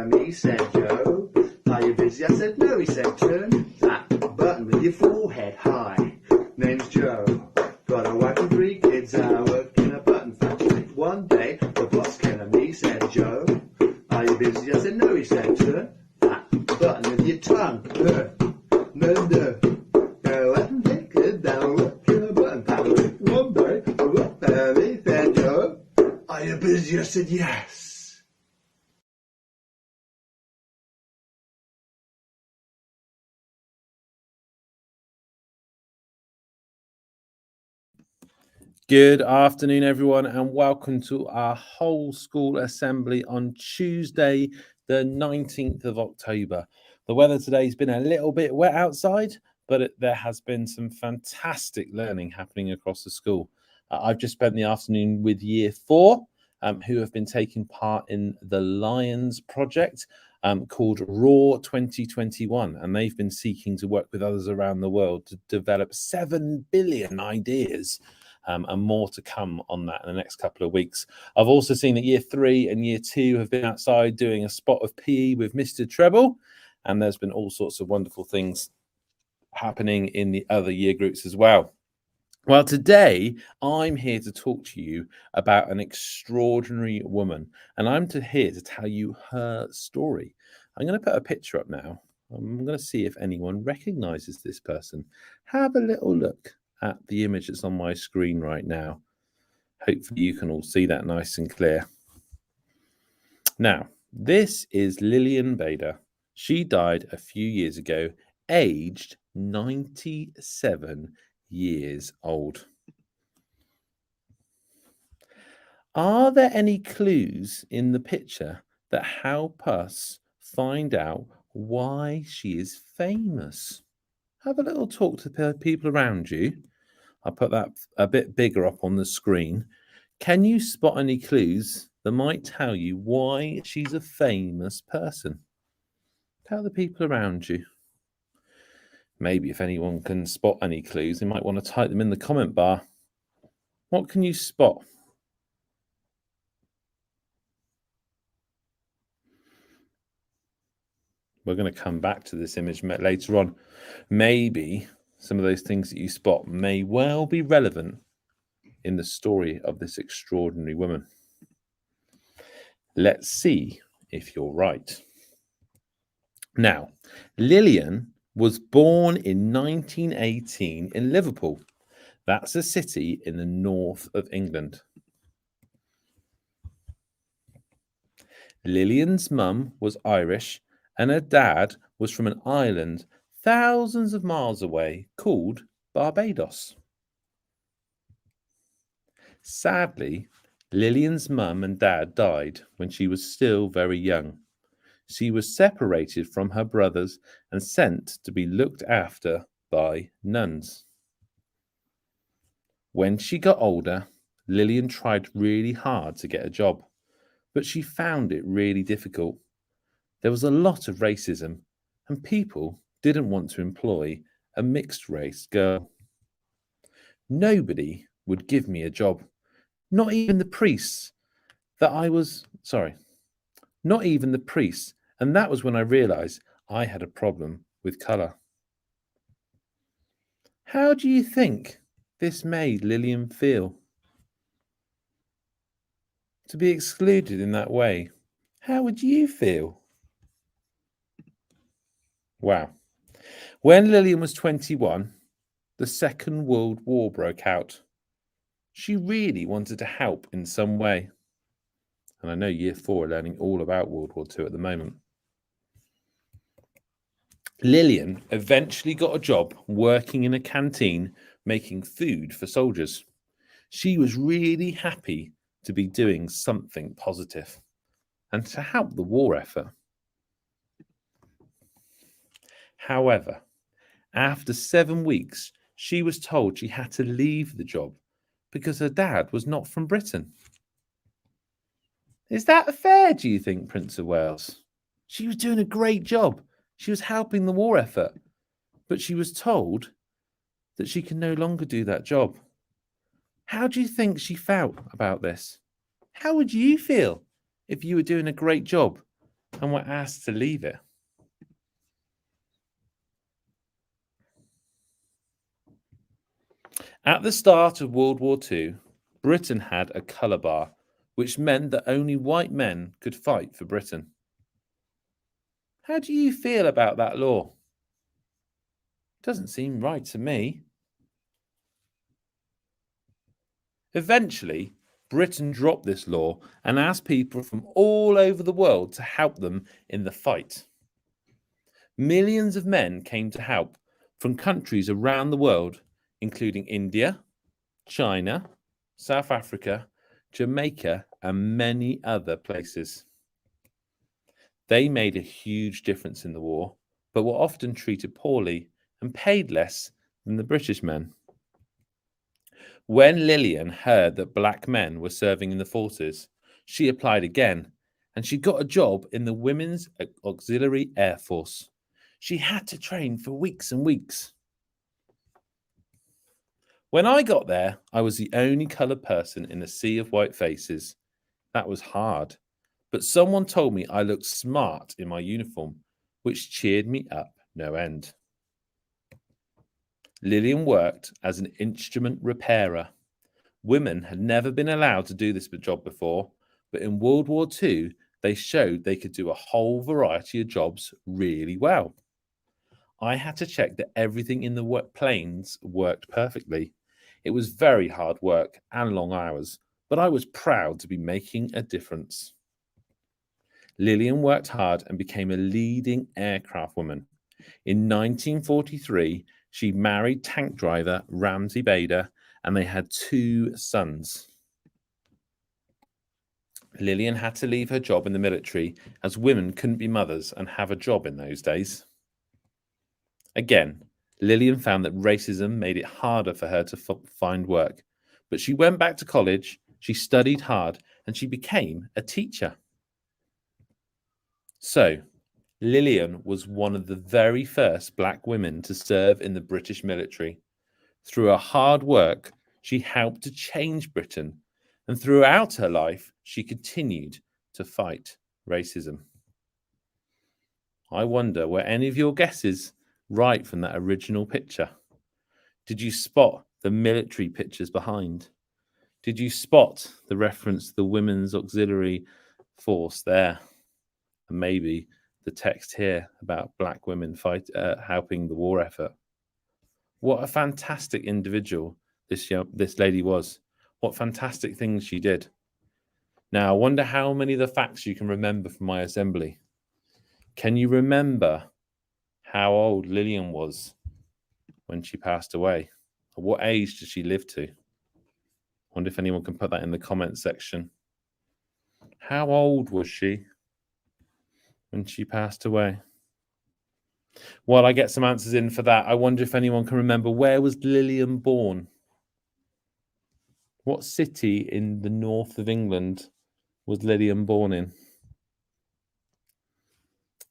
at me, said Joe. Are you busy? I said no, he said. Turn that button with your forehead high. Name's Joe. Got a wife and 3 kids. I work in a button factory. One day, the boss came at me, said Joe. Are you busy? I said no, he said. Turn that button with your tongue. No. Go up and take it down. Work in a button factory. One day, the boss came at me, said Joe. Are you busy? I said yes. Good afternoon, everyone, and welcome to our whole school assembly on Tuesday, the 19th of October. The weather today has been a little bit wet outside, but there has been some fantastic learning happening across the school. I've just spent the afternoon with Year 4, who have been taking part in the Lions project called Raw 2021, and they've been seeking to work with others around the world to develop 7 billion ideas. And more to come on that in the next couple of weeks. I've also seen that Year 3 and Year 2 have been outside doing a spot of PE with Mr Treble, and there's been all sorts of wonderful things happening in the other year groups as well. Well, today I'm here to talk to you about an extraordinary woman, and I'm here to tell you her story. I'm going to put a picture up now. I'm going to see if anyone recognizes this person. Have a little look at the image that's on my screen right now. Hopefully you can all see that nice and clear. Now, this is Lillian Bader. She died a few years ago, aged 97 years old. Are there any clues in the picture that help us find out why she is famous? Have a little talk to the people around you. I'll put that a bit bigger up on the screen. Can you spot any clues that might tell you why she's a famous person? Tell the people around you. Maybe if anyone can spot any clues, they might want to type them in the comment bar. What can you spot? We're going to come back to this image later on. Maybe some of those things that you spot may well be relevant in the story of this extraordinary woman. Let's see if you're right. Now, Lillian was born in 1918 in Liverpool. That's a city in the north of England. Lillian's mum was Irish and her dad was from an island thousands of miles away called Barbados. Sadly, Lillian's mum and dad died when she was still very young. She was separated from her brothers and sent to be looked after by nuns. When she got older, Lillian tried really hard to get a job, but she found it really difficult. There was a lot of racism, and people didn't want to employ a mixed-race girl. Nobody would give me a job, not even the priests, not even the priests, and that was when I realised I had a problem with colour. How do you think this made Lillian feel? To be excluded in that way, how would you feel? Wow. When Lillian was 21, the Second World War broke out. She really wanted to help in some way. And I know Year 4 are learning all about World War II at the moment. Lillian eventually got a job working in a canteen making food for soldiers. She was really happy to be doing something positive and to help the war effort. However, after 7 weeks, she was told she had to leave the job because her dad was not from Britain. Is that fair, do you think, Prince of Wales? She was doing a great job. She was helping the war effort, but she was told that she can no longer do that job. How do you think she felt about this? How would you feel if you were doing a great job, and were asked to leave it. At the start of World War II, Britain had a colour bar, which meant that only white men could fight for Britain. How do you feel about that law? Doesn't seem right to me. Eventually, Britain dropped this law and asked people from all over the world to help them in the fight. Millions of men came to help from countries around the world, including India, China, South Africa, Jamaica, and many other places. They made a huge difference in the war, but were often treated poorly and paid less than the British men. When Lillian heard that black men were serving in the forces, she applied again, and she got a job in the Women's Auxiliary Air Force. She had to train for weeks and weeks. When I got there, I was the only coloured person in a sea of white faces. That was hard, but someone told me I looked smart in my uniform, which cheered me up no end. Lillian worked as an instrument repairer. Women had never been allowed to do this job before, but in World War II, they showed they could do a whole variety of jobs really well. I had to check that everything in the planes worked perfectly. It was very hard work and long hours, but I was proud to be making a difference. Lillian worked hard and became a leading aircraft woman. In 1943, she married tank driver Ramsay Bader, and they had 2 sons. Lillian had to leave her job in the military as women couldn't be mothers and have a job in those days. Again, Lillian found that racism made it harder for her to find work, but she went back to college, she studied hard, and she became a teacher. So, Lillian was one of the very first black women to serve in the British military. Through her hard work, she helped to change Britain, and throughout her life, she continued to fight racism. I wonder, were any of your guesses right from that original picture? Did you spot the military pictures behind? Did you spot the reference to the Women's Auxiliary Force there? And maybe the text here about black women helping the war effort. What a fantastic individual this lady was. What fantastic things she did. Now, I wonder how many of the facts you can remember from my assembly. Can you remember how old Lillian was when she passed away? What age did she live to? I wonder if anyone can put that in the comments section. How old was she when she passed away? While I get some answers in for that, I wonder if anyone can remember, where was Lillian born? What city in the north of England was Lillian born in?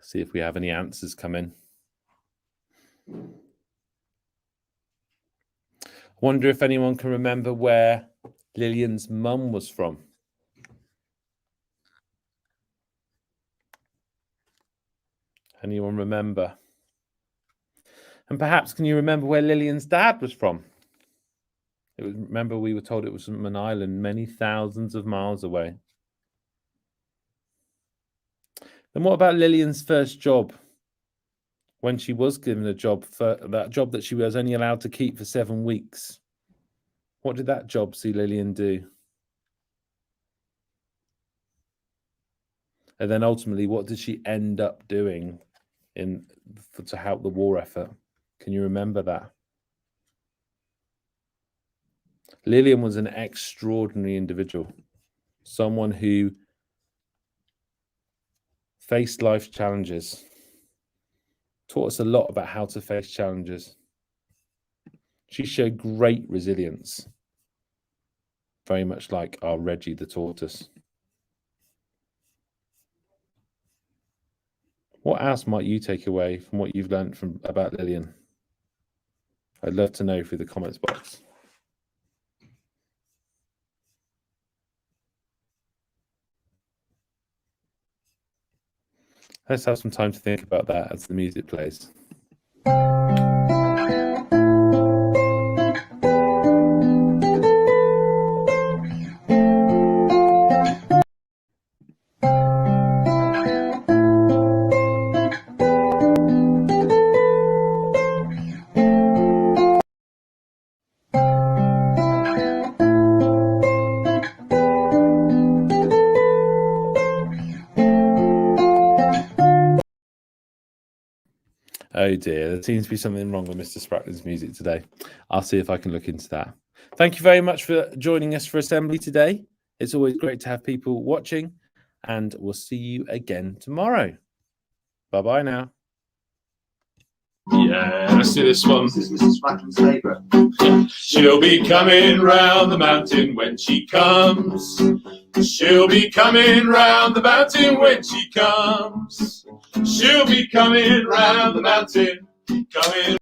See if we have any answers come in. I wonder if anyone can remember where Lillian's mum was from. Anyone remember? And perhaps can you remember where Lillian's dad was from? Remember, we were told it was from an island many thousands of miles away. Then what about Lillian's first job? When she was given a job, for that job that she was only allowed to keep for 7 weeks. What did that job see Lillian do? And then ultimately, what did she end up doing to help the war effort? Can you remember that? Lillian was an extraordinary individual, someone who faced life challenges, taught us a lot about how to face challenges. She showed great resilience, very much like our Reggie the tortoise. What else might you take away from what you've learned about Lillian? I'd love to know through the comments box. Let's have some time to think about that as the music plays. Oh dear, there seems to be something wrong with Mr. Spracklen's music today. I'll see if I can look into that. Thank you very much for joining us for Assembly today. It's always great to have people watching, and we'll see you again tomorrow. Bye-bye now. Yeah, let's do this one. This is Mr Spracklen's favourite. She'll be coming round the mountain when she comes. She'll be coming round the mountain when she comes. She'll be coming round the mountain, coming.